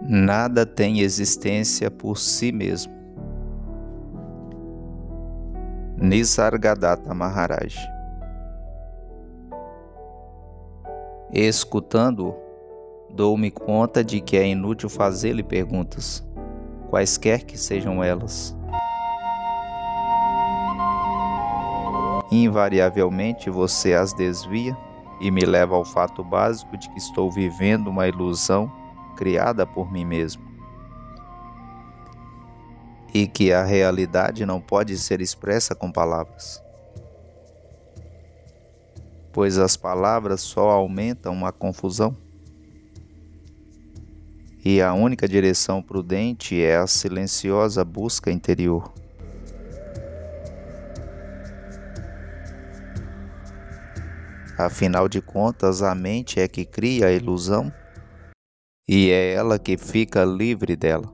Nada tem existência por si mesmo. Nisargadatta Maharaj. Escutando-o, dou-me conta de que é inútil fazer-lhe perguntas, quaisquer que sejam elas. Invariavelmente você as desvia e me leva ao fato básico de que estou vivendo uma ilusão criada por mim mesmo, e que a realidade não pode ser expressa com palavras, pois as palavras só aumentam a confusão, e a única direção prudente é a silenciosa busca interior. Afinal de contas, a mente é que cria a ilusão e é ela que fica livre dela.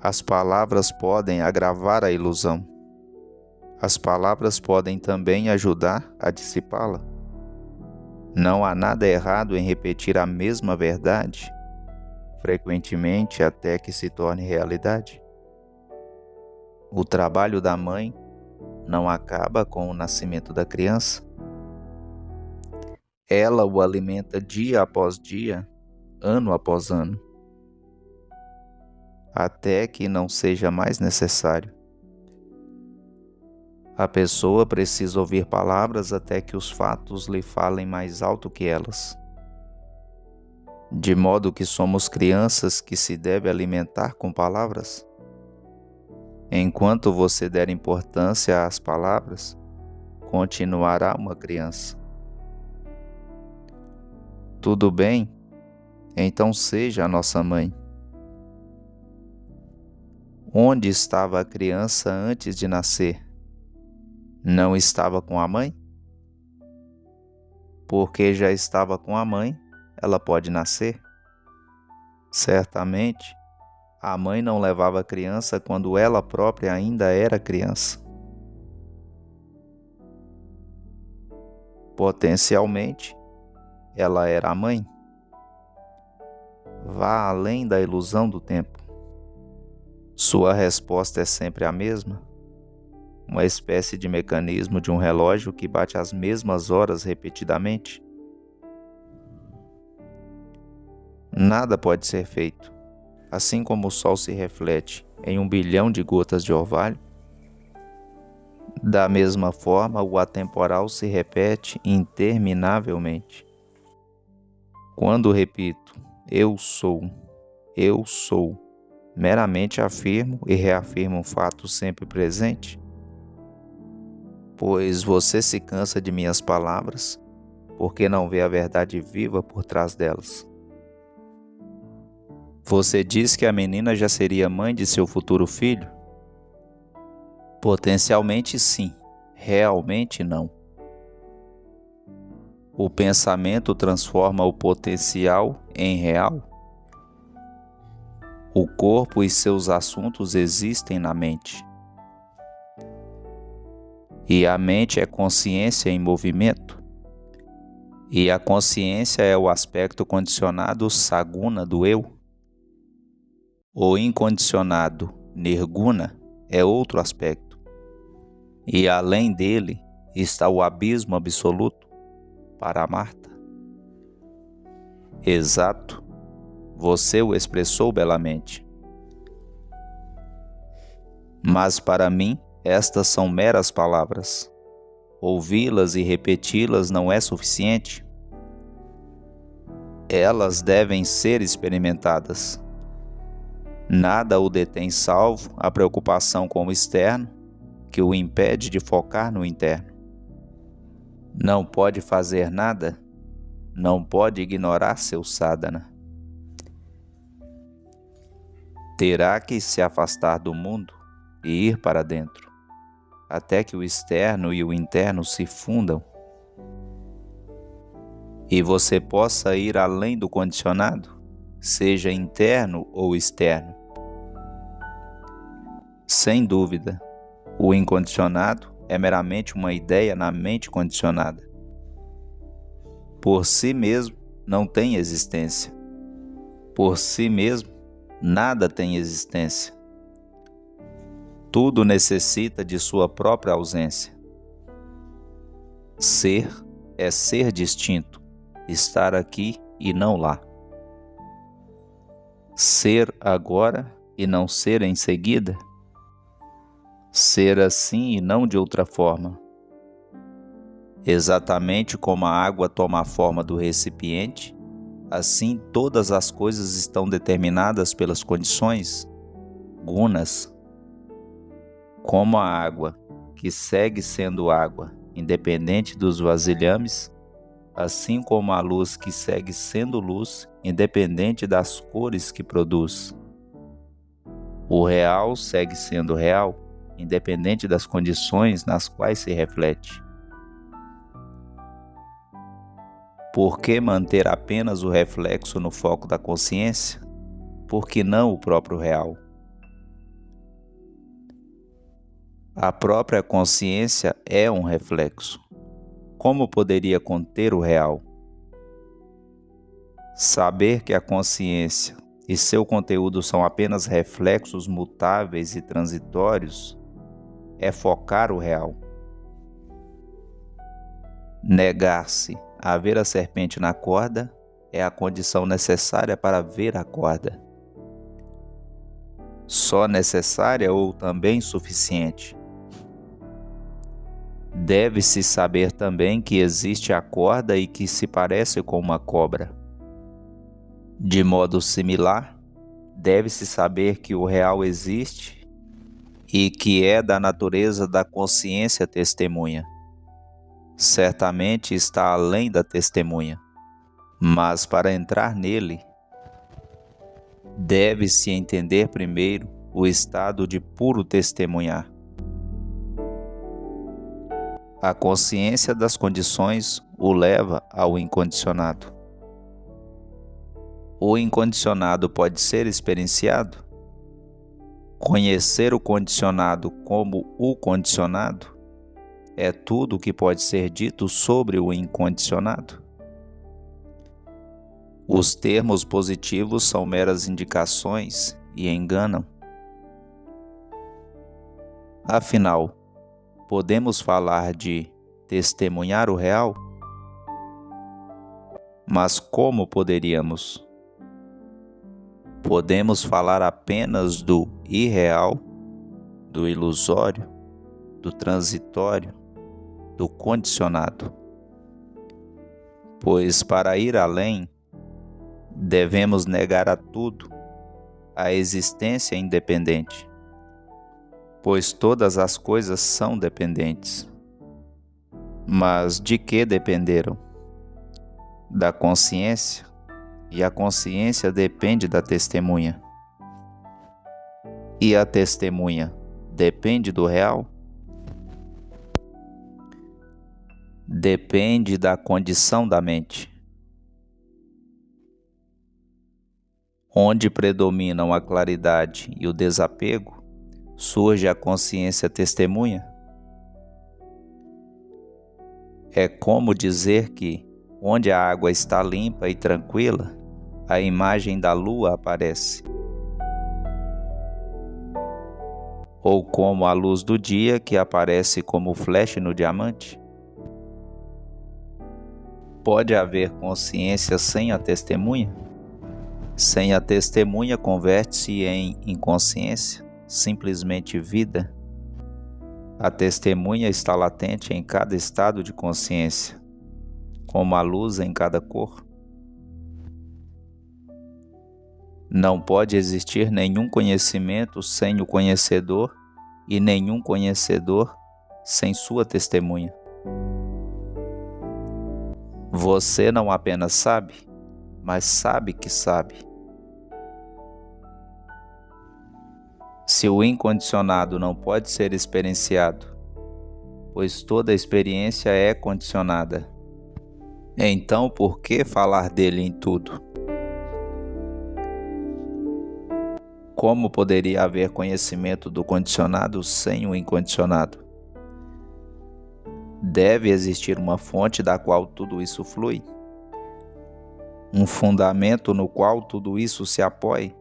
As palavras podem agravar a ilusão. As palavras podem também ajudar a dissipá-la. Não há nada errado em repetir a mesma verdade, frequentemente até que se torne realidade. O trabalho da mãe não acaba com o nascimento da criança. Ela o alimenta dia após dia, ano após ano, até que não seja mais necessário. A pessoa precisa ouvir palavras até que os fatos lhe falem mais alto que elas. De modo que somos crianças que se deve alimentar com palavras. Enquanto você der importância às palavras, continuará uma criança. Tudo bem? Então seja a nossa mãe. Onde estava a criança antes de nascer? Não estava com a mãe? Porque já estava com a mãe, ela pode nascer. Certamente, a mãe não levava a criança quando ela própria ainda era criança. Potencialmente, ela era a mãe. Vá além da ilusão do tempo. Sua resposta é sempre a mesma, uma espécie de mecanismo de um relógio que bate as mesmas horas repetidamente. Nada pode ser feito. Assim como o sol se reflete em 1 bilhão de gotas de orvalho, da mesma forma o atemporal se repete interminavelmente. Quando repito, eu sou, meramente afirmo e reafirmo um fato sempre presente, pois você se cansa de minhas palavras, porque não vê a verdade viva por trás delas. Você diz que a menina já seria mãe de seu futuro filho? Potencialmente sim, realmente não. O pensamento transforma o potencial em real. O corpo e seus assuntos existem na mente. E a mente é consciência em movimento. E a consciência é o aspecto condicionado saguna do eu. O incondicionado nirguna é outro aspecto. E além dele está o abismo absoluto, Paramartha. Exato, você o expressou belamente. Mas para mim, estas são meras palavras. Ouvi-las e repeti-las não é suficiente. Elas devem ser experimentadas. Nada o detém salvo a preocupação com o externo, que o impede de focar no interno. Não pode fazer nada, não pode ignorar seu sadhana. Terá que se afastar do mundo e ir para dentro, até que o externo e o interno se fundam e você possa ir além do condicionado, seja interno ou externo. Sem dúvida, o incondicionado é meramente uma ideia na mente condicionada. Por si mesmo, não tem existência. Por si mesmo, nada tem existência. Tudo necessita de sua própria ausência. Ser é ser distinto, estar aqui e não lá. Ser agora e não ser em seguida. Ser assim e não de outra forma. Exatamente como a água toma a forma do recipiente, assim todas as coisas estão determinadas pelas condições, gunas. Como a água, que segue sendo água, independente dos vasilhames, assim como a luz que segue sendo luz, independente das cores que produz. O real segue sendo real, independente das condições nas quais se reflete. Por que manter apenas o reflexo no foco da consciência? Por que não o próprio real? A própria consciência é um reflexo. Como poderia conter o real? Saber que a consciência e seu conteúdo são apenas reflexos mutáveis e transitórios é focar o real. Negar-se a ver a serpente na corda é a condição necessária para ver a corda. Só necessária ou também suficiente? Deve-se saber também que existe a corda e que se parece com uma cobra. De modo similar, deve-se saber que o real existe e que é da natureza da consciência testemunha. Certamente está além da testemunha, mas para entrar nele, deve-se entender primeiro o estado de puro testemunhar. A consciência das condições o leva ao incondicionado. O incondicionado pode ser experienciado? Conhecer o condicionado como o condicionado é tudo o que pode ser dito sobre o incondicionado. Os termos positivos são meras indicações e enganam. Afinal, podemos falar de testemunhar o real? Mas como poderíamos? Podemos falar apenas do irreal, do ilusório, do transitório, do condicionado. Pois para ir além, devemos negar a tudo a existência independente, pois todas as coisas são dependentes. Mas de que dependeram? Da consciência, e a consciência depende da testemunha. E a testemunha depende do real? Depende da condição da mente. Onde predominam a claridade e o desapego, surge a consciência testemunha. É como dizer que, onde a água está limpa e tranquila, a imagem da lua aparece. Ou como a luz do dia que aparece como flecha no diamante. Pode haver consciência sem a testemunha? Sem a testemunha, converte-se em inconsciência, simplesmente vida. A testemunha está latente em cada estado de consciência, como a luz em cada cor. Não pode existir nenhum conhecimento sem o conhecedor e nenhum conhecedor sem sua testemunha. Você não apenas sabe, mas sabe que sabe. Se o incondicionado não pode ser experienciado, pois toda experiência é condicionada, então por que falar dele em tudo? Como poderia haver conhecimento do condicionado sem o incondicionado? Deve existir uma fonte da qual tudo isso flui. um fundamento no qual tudo isso se apoie?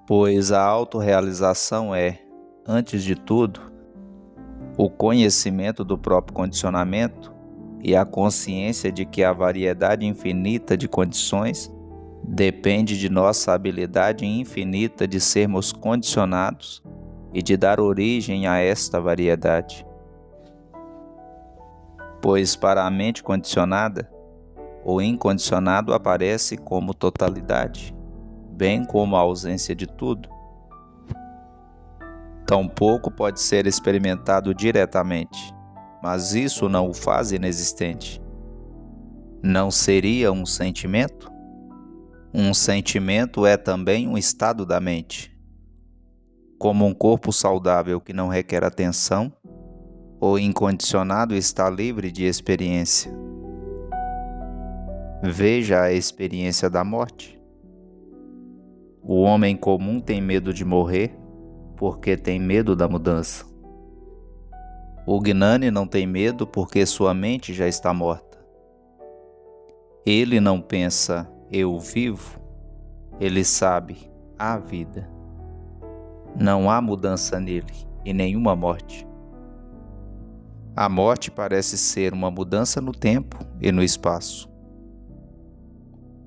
Pois a autorrealização é, antes de tudo, o conhecimento do próprio condicionamento e a consciência de que a variedade infinita de condições depende de nossa habilidade infinita de sermos condicionados e de dar origem a esta variedade. Pois para a mente condicionada, o incondicionado aparece como totalidade, bem como a ausência de tudo. Tampouco pode ser experimentado diretamente, mas isso não o faz inexistente. Não seria um sentimento? Um sentimento é também um estado da mente. Como um corpo saudável que não requer atenção, o incondicionado está livre de experiência. Veja a experiência da morte. O homem comum tem medo de morrer porque tem medo da mudança. O Gnani não tem medo porque sua mente já está morta. Ele não pensa, eu vivo. Ele sabe, há vida. Não há mudança nele e nenhuma morte. A morte parece ser uma mudança no tempo e no espaço.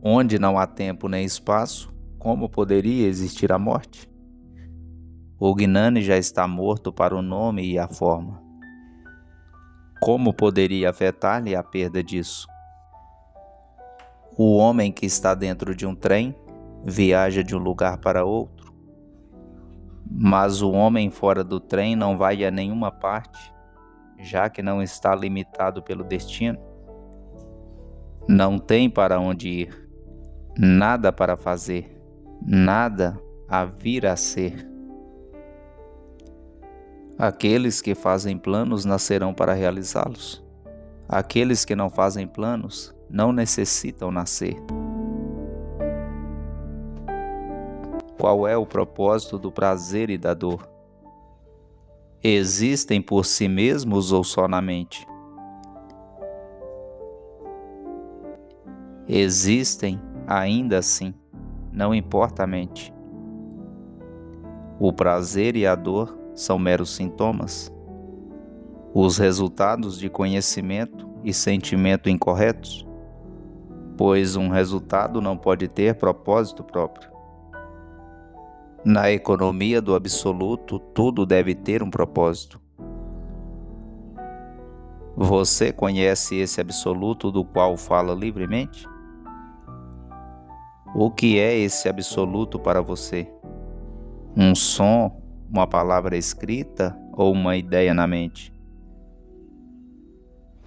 Onde não há tempo nem espaço, como poderia existir a morte? O Gnani já está morto para o nome e a forma. Como poderia afetar-lhe a perda disso? O homem que está dentro de um trem viaja de um lugar para outro, mas o homem fora do trem não vai a nenhuma parte, já que não está limitado pelo destino. Não tem para onde ir, nada para fazer, nada a vir a ser. Aqueles que fazem planos nascerão para realizá-los. Aqueles que não fazem planos não necessitam nascer. Qual é o propósito do prazer e da dor? Existem por si mesmos ou só na mente? Existem ainda assim, não importa a mente. O prazer e a dor são meros sintomas, os resultados de conhecimento e sentimento incorretos, pois um resultado não pode ter propósito próprio. Na economia do absoluto, tudo deve ter um propósito. Você conhece esse absoluto do qual fala livremente? O que é esse absoluto para você? Um som, uma palavra escrita ou uma ideia na mente?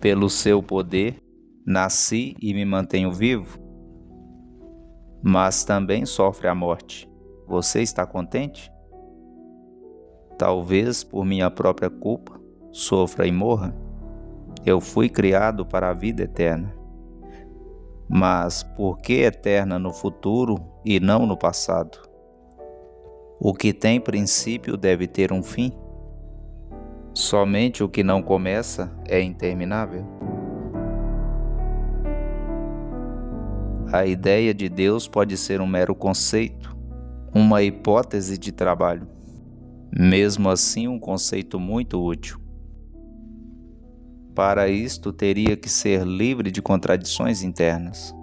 Pelo seu poder, nasci e me mantenho vivo, mas também sofre a morte. Você está contente? Talvez por minha própria culpa sofra e morra. Eu fui criado para a vida eterna. Mas por que eterna no futuro e não no passado? O que tem princípio deve ter um fim. Somente o que não começa é interminável. A ideia de Deus pode ser um mero conceito, uma hipótese de trabalho. Mesmo assim, um conceito muito útil. Para isto, teria que ser livre de contradições internas,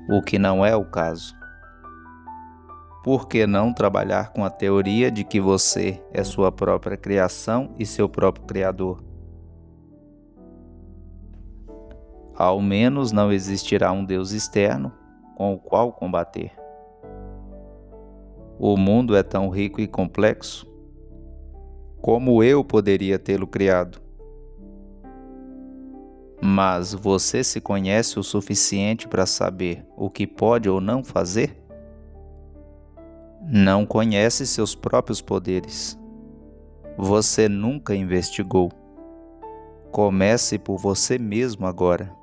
o que não é o caso. Por que não trabalhar com a teoria de que você é sua própria criação e seu próprio Criador? Ao menos não existirá um Deus externo com o qual combater. O mundo é tão rico e complexo. Como eu poderia tê-lo criado? Mas você se conhece o suficiente para saber o que pode ou não fazer? Não conhece seus próprios poderes. Você nunca investigou. Comece por você mesmo agora.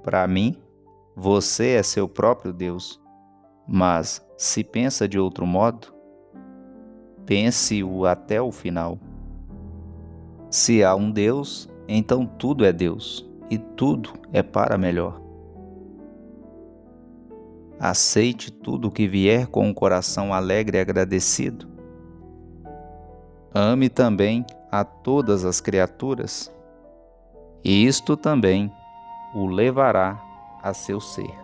Para mim, você é seu próprio Deus. Mas, se pensa de outro modo, pense-o até o final. Se há um Deus, então tudo é Deus. e tudo é para melhor. Aceite tudo o que vier com um coração alegre e agradecido. Ame também a todas as criaturas, e isto também o levará a seu ser.